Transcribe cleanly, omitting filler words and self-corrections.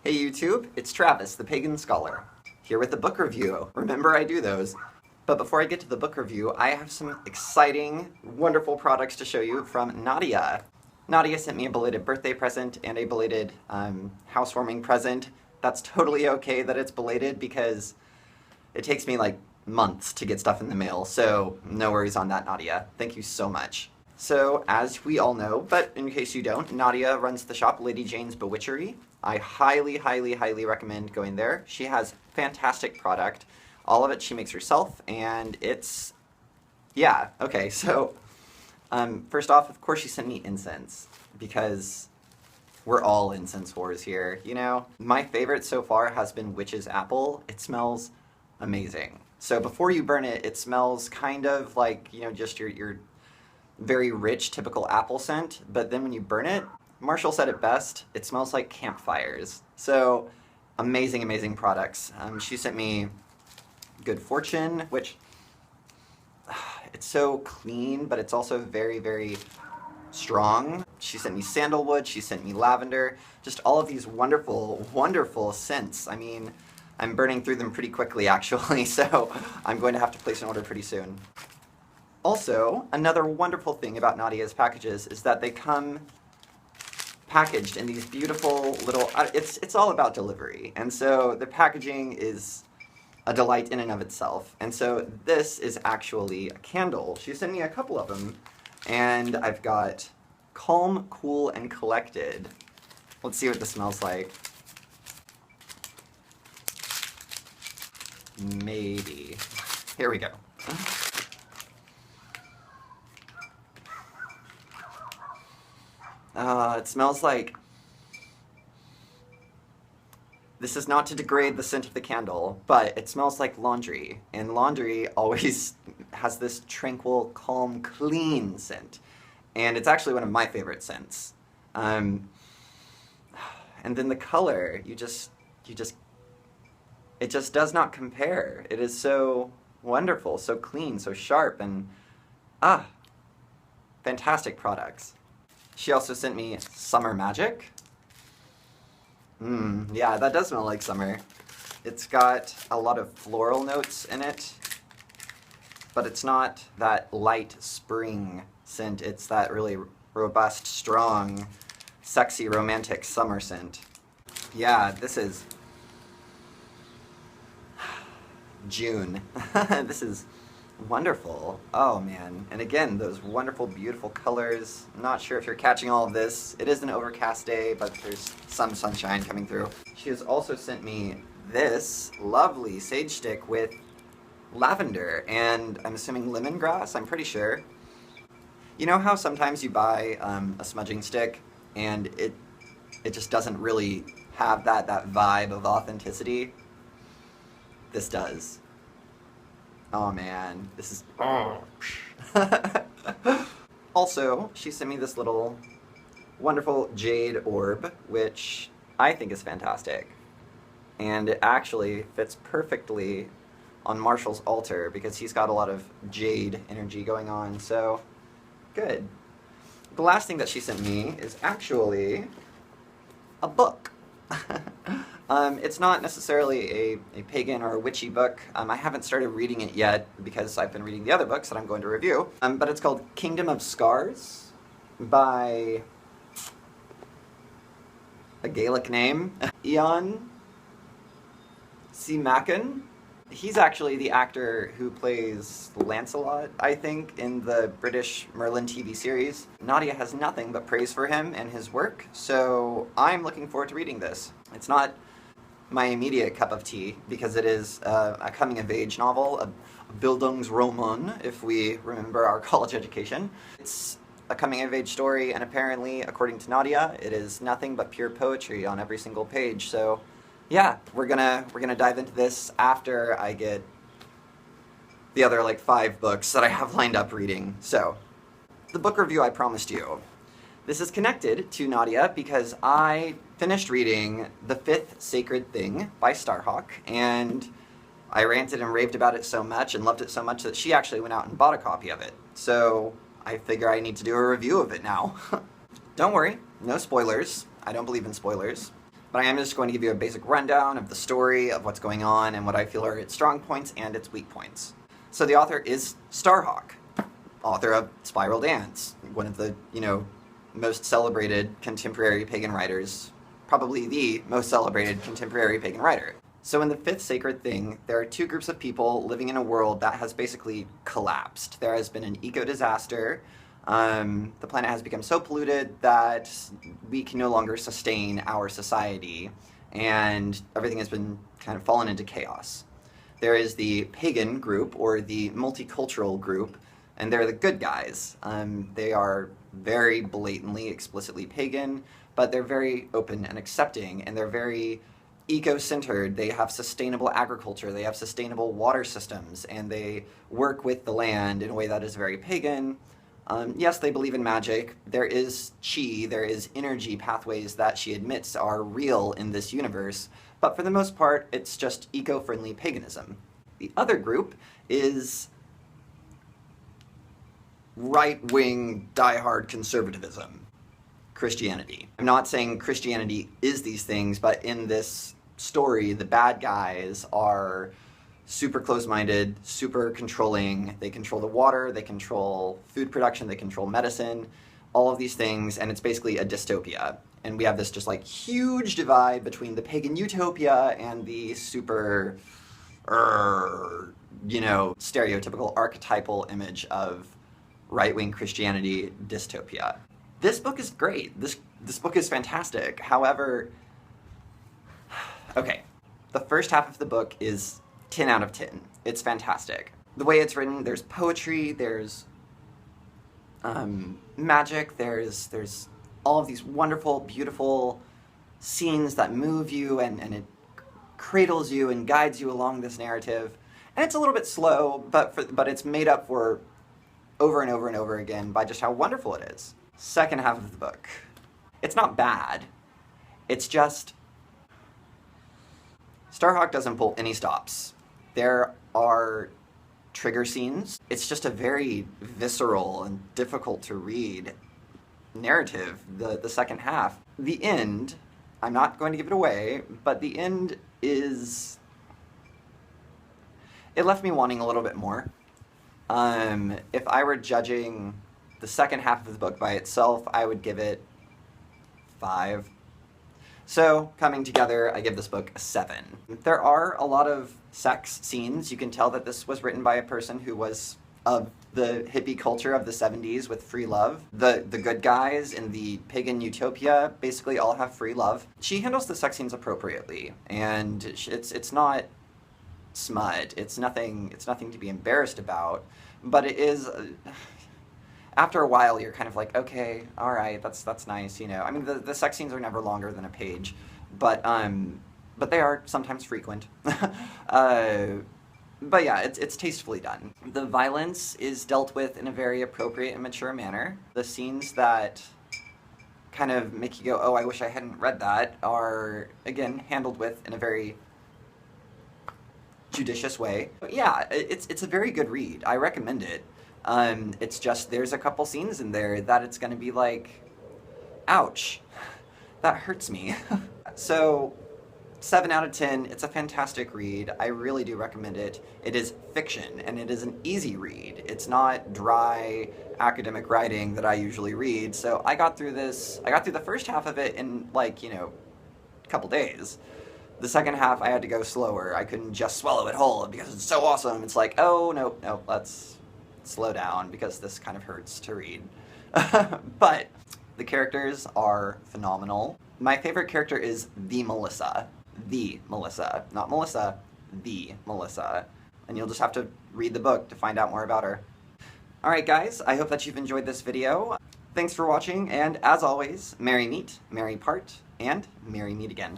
Hey YouTube, it's Travis, the Pagan Scholar, here with the book review. Remember, I do those. But before I get to the book review, I have some exciting, wonderful products to show you from Nadia. Nadia sent me a belated birthday present and a belated housewarming present. That's totally okay that it's belated because it takes me like months to get stuff in the mail, so no worries on that, Nadia. Thank you so much. So, as we all know, but in case you don't, Nadia runs the shop Lady Jayne's Bewitchery. I highly, highly, highly recommend going there. She has fantastic product. All of it she makes herself, and it's... yeah, okay, so... first off, of course she sent me incense, because we're all incense whores here, you know? My favorite so far has been Witch's Apple. It smells amazing. So before you burn it, it smells kind of like, you know, just your very rich, typical apple scent, but then when you burn it, Marshall said it best, it smells like campfires. So, amazing, amazing products. She sent me Good Fortune, which, it's so clean, but it's also very, very strong. She sent me sandalwood, she sent me lavender, just all of these wonderful, wonderful scents. I mean, I'm burning through them pretty quickly, actually, so I'm going to have to place an order pretty soon. Also, another wonderful thing about Nadia's packages is that they come packaged in these beautiful little... it's all about delivery, and so the packaging is a delight in and of itself. And so this is actually a candle. She sent me a couple of them, and I've got Calm, Cool, and Collected. Let's see what this smells like. Maybe. Here we go. It smells like... this is not to degrade the scent of the candle, but it smells like laundry. And laundry always has this tranquil, calm, clean scent. And it's actually one of my favorite scents. And then the color, it just does not compare. It is so wonderful, so clean, so sharp, and fantastic products. She also sent me Summer Magic. Yeah, that does smell like summer. It's got a lot of floral notes in it, but it's not that light spring scent. It's that really robust, strong, sexy, romantic summer scent. Yeah, this is June. This is wonderful. Oh man. And again, those wonderful, beautiful colors. I'm not sure if you're catching all of this. It is an overcast day, but there's some sunshine coming through. She has also sent me this lovely sage stick with lavender, and I'm assuming lemongrass, I'm pretty sure. You know how sometimes you buy a smudging stick and it just doesn't really have that vibe of authenticity? This does. Oh man, this is... Also, she sent me this little wonderful jade orb, which I think is fantastic. And it actually fits perfectly on Marshall's altar because he's got a lot of jade energy going on, so good. The last thing that she sent me is actually a book. It's not necessarily a pagan or a witchy book. I haven't started reading it yet because I've been reading the other books that I'm going to review. But it's called Kingdom of Scars by a Gaelic name, Ian Simakin. He's actually the actor who plays Lancelot, I think, in the British Merlin TV series. Nadia has nothing but praise for him and his work, so I'm looking forward to reading this. It's not my immediate cup of tea, because it is a coming-of-age novel, a Bildungsroman, if we remember our college education. It's a coming-of-age story, and apparently, according to Nadia, it is nothing but pure poetry on every single page, so yeah, we're gonna dive into this after I get the other like 5 books that I have lined up reading. So, the book review I promised you. This is connected to Nadia because I finished reading The Fifth Sacred Thing by Starhawk, and I ranted and raved about it so much and loved it so much that she actually went out and bought a copy of it. So I figure I need to do a review of it now. Don't worry, no spoilers. I don't believe in spoilers. but I am just going to give you a basic rundown of the story, of what's going on, and what I feel are its strong points and its weak points. So the author is Starhawk, author of Spiral Dance, one of the, most celebrated contemporary pagan writers, probably the most celebrated contemporary pagan writer. So in the fifth sacred thing, there are two groups of people living in a world that has basically collapsed. There has been an eco-disaster. The planet has become so polluted that we can no longer sustain our society, and everything has been kind of fallen into chaos. There is the pagan group, or the multicultural group, and they're the good guys. They are very blatantly, explicitly pagan, but they're very open and accepting, and they're very eco-centered. They have sustainable agriculture, they have sustainable water systems, and they work with the land in a way that is very pagan. Yes, they believe in magic. There is chi, there is energy pathways that she admits are real in this universe, but for the most part, it's just eco-friendly paganism. The other group is right-wing, die-hard conservatism. Christianity. I'm not saying Christianity is these things, but in this story, the bad guys are super close-minded, super controlling. They control the water, they control food production, they control medicine, all of these things, and it's basically a dystopia. And we have this just like huge divide between the pagan utopia and the super, stereotypical archetypal image of right-wing Christianity dystopia. This book is great. This book is fantastic. However, okay, the first half of the book is 10 out of 10. It's fantastic. The way it's written, there's poetry, there's magic, there's all of these wonderful, beautiful scenes that move you, and it cradles you and guides you along this narrative. And it's a little bit slow, but it's made up for over and over and over again by just how wonderful it is. Second half of the book. It's not bad. It's just Starhawk doesn't pull any stops. There are trigger scenes. It's just a very visceral and difficult to read narrative, the second half. The end, I'm not going to give it away, but the end is... It left me wanting a little bit more. If I were judging the second half of the book by itself, I would give it 5. So, coming together, I give this book a 7. There are a lot of sex scenes. You can tell that this was written by a person who was of the hippie culture of the 70s with free love. The good guys in the pagan utopia basically all have free love. She handles the sex scenes appropriately, and it's not smut. It's nothing to be embarrassed about, but it is... After a while, you're kind of like, okay, all right, that's nice, I mean, the sex scenes are never longer than a page, but they are sometimes frequent. But yeah, it's tastefully done. The violence is dealt with in a very appropriate and mature manner. The scenes that kind of make you go, oh, I wish I hadn't read that, are, again, handled with in a very judicious way. But yeah, it's a very good read. I recommend it. It's just, there's a couple scenes in there that it's gonna be like, ouch, that hurts me. So, 7 out of 10, it's a fantastic read. I really do recommend it. It is fiction, and it is an easy read. It's not dry academic writing that I usually read, so I got through the first half of it in, like, a couple days. The second half, I had to go slower. I couldn't just swallow it whole because it's so awesome. It's like, oh, no, let's slow down because this kind of hurts to read. But the characters are phenomenal. My favorite character is the Melissa. The Melissa. Not Melissa, the Melissa. And you'll just have to read the book to find out more about her. Alright guys, I hope that you've enjoyed this video. Thanks for watching, and as always, merry meet, merry part, and merry meet again.